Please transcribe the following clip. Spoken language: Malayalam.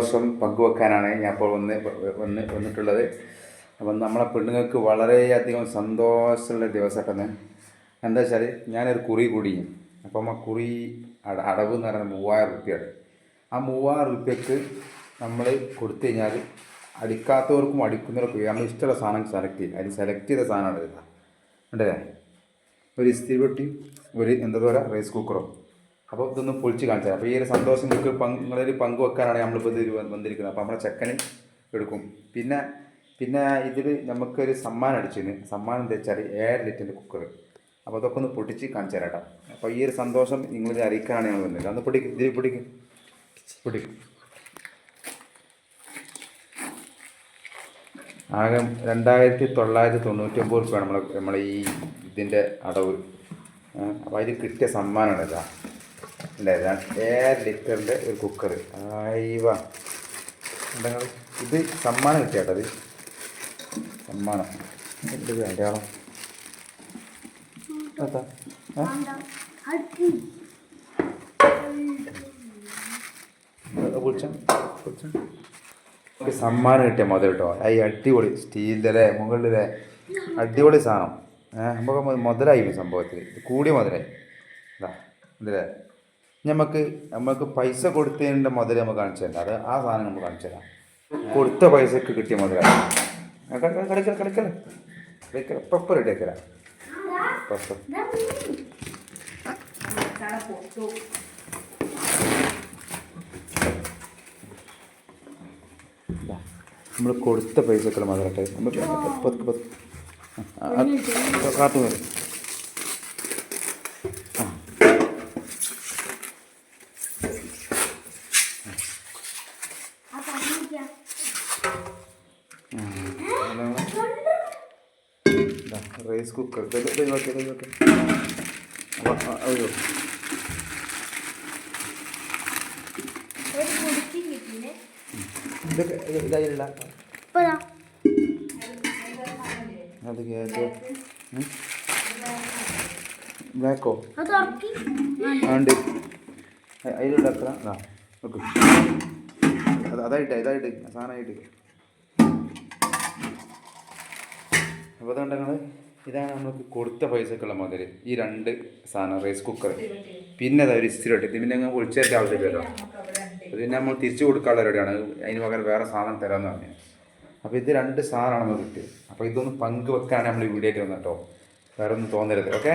സന്തോഷം പങ്കുവെക്കാനാണ് ഞാൻ ഇപ്പോൾ വന്നിട്ടുള്ളത്. അപ്പം നമ്മളെ പെണ്ണുങ്ങൾക്ക് വളരെയധികം സന്തോഷമുള്ള ദിവസമായിട്ടെന്ന്. എന്താ വെച്ചാൽ ഞാനൊരു കുറി കൂടി. അപ്പം ആ കുറി അടവ് എന്ന് പറയുന്നത് 3000 റുപ്യാണ്. ആ 3000 റുപ്യക്ക് നമ്മൾ കൊടുത്തു കഴിഞ്ഞാൽ അടിക്കാത്തവർക്കും അടിക്കുന്നവർക്കും നമ്മൾ ഇഷ്ടമുള്ള സാധനം സെലക്ട് ചെയ്യും. അതിൽ സെലക്ട് ചെയ്ത സാധനമാണ് വരുന്നത്. ഉണ്ടല്ലേ? ഒരു ഇസ്തിരി പെട്ടി, ഒരു എന്താ പറയുക റൈസ് കുക്കറോ. അപ്പോൾ ഇതൊന്ന് പൊളിച്ച് കാണിച്ചാൽ അപ്പോൾ ഈ ഒരു സന്തോഷം നിങ്ങളൊരു പങ്കുവെക്കാനാണ് നമ്മളിപ്പോൾ ഇത് വന്നിരിക്കുന്നത്. അപ്പോൾ നമ്മളെ ചെക്കന് എടുക്കും. പിന്നെ ഇതിൽ നമുക്കൊരു സമ്മാനം അടിച്ചിന്. സമ്മാനം എന്താ വെച്ചാൽ 7 ലിറ്ററിൻ്റെ കുക്കർ. അപ്പോൾ അതൊക്കെ ഒന്ന് പൊട്ടിച്ച് കാണിച്ചു തരാം കേട്ടോ. അപ്പോൾ ഈ ഒരു സന്തോഷം നിങ്ങളിത് അറിയിക്കാനാണ് ഞങ്ങൾ വന്നത്. അന്ന് ഇതിൽ പൊടിക്കും. ആകെ 2999 റുപ്യാണ് നമ്മളെ ഈ ഇതിൻ്റെ അടവ്. അപ്പോൾ അതിൽ കിട്ടിയ സമ്മാനമാണ് ഇതാ. അല്ലേ? 7 ലിറ്ററിൻ്റെ ഒരു കുക്കർ. ആയിവാ ഉണ്ടെങ്കിൽ ഇത് സമ്മാനം കിട്ടിയാട്ടോ. അത് സമ്മാനം ഇത് അടയാളം സമ്മാനം കിട്ടിയ മുതൽ കേട്ടോ. ഈ അടിപൊളി സ്റ്റീലിലെ മുകളിലെ അടിപൊളി സാധനം. നമുക്ക് മുതലായി സംഭവത്തിൽ. ഇത് കൂടിയ മുതലായി. ഇതാ ഇതിലെ നമുക്ക് പൈസ കൊടുത്തതിൻ്റെ മുതൽ നമുക്ക് കാണിച്ചു തരാം. അത് ആ സാധനം നമുക്ക് കാണിച്ചു തരാം. കൊടുത്ത പൈസക്ക് കിട്ടിയ മുതലായി. കളിക്കല ഇപ്പം റെഡി ആക്കല. നമ്മൾ കൊടുത്ത പൈസക്കുള്ള മുതലാട്ടെ. നമുക്ക് കാത്തു വരും. റൈസ് കുക്കർ ഇതായില്ല. അത് ബ്ലാക്കോ ഉണ്ട്. അതിലുണ്ടാക്കണം. ഓക്കെ ഇതായിട്ട് സാധനമായിട്ട്. അപ്പോൾ അതുകൊണ്ടാണ് ഇതാണ് നമുക്ക് കൊടുത്ത പൈസക്കുള്ള മുതൽ. ഈ 2 സാധനം റൈസ് കുക്കർ, പിന്നെ അതൊരു ഇസ്തിരി ഇട്ട്. പിന്നെ ഞങ്ങൾ ഒളിച്ചേറ്റ ആവശ്യമില്ലല്ലോ. അത് പിന്നെ നമ്മൾ തിരിച്ചു കൊടുക്കാനുള്ള റെഡിയാണ്. അതിന് പകരം വേറെ സാധനം തരാമെന്ന് പറഞ്ഞു. അപ്പോൾ ഇത് 2 സാധനമാണ് നമുക്ക് കിട്ടിയത്. അപ്പോൾ ഇതൊന്ന് പങ്കുവെക്കാനാണ് നമ്മൾ ഈ വീഡിയോ ആയിട്ട് വന്നിട്ടോ. വേറെ ഒന്നും തോന്നരുത്. ഓക്കെ.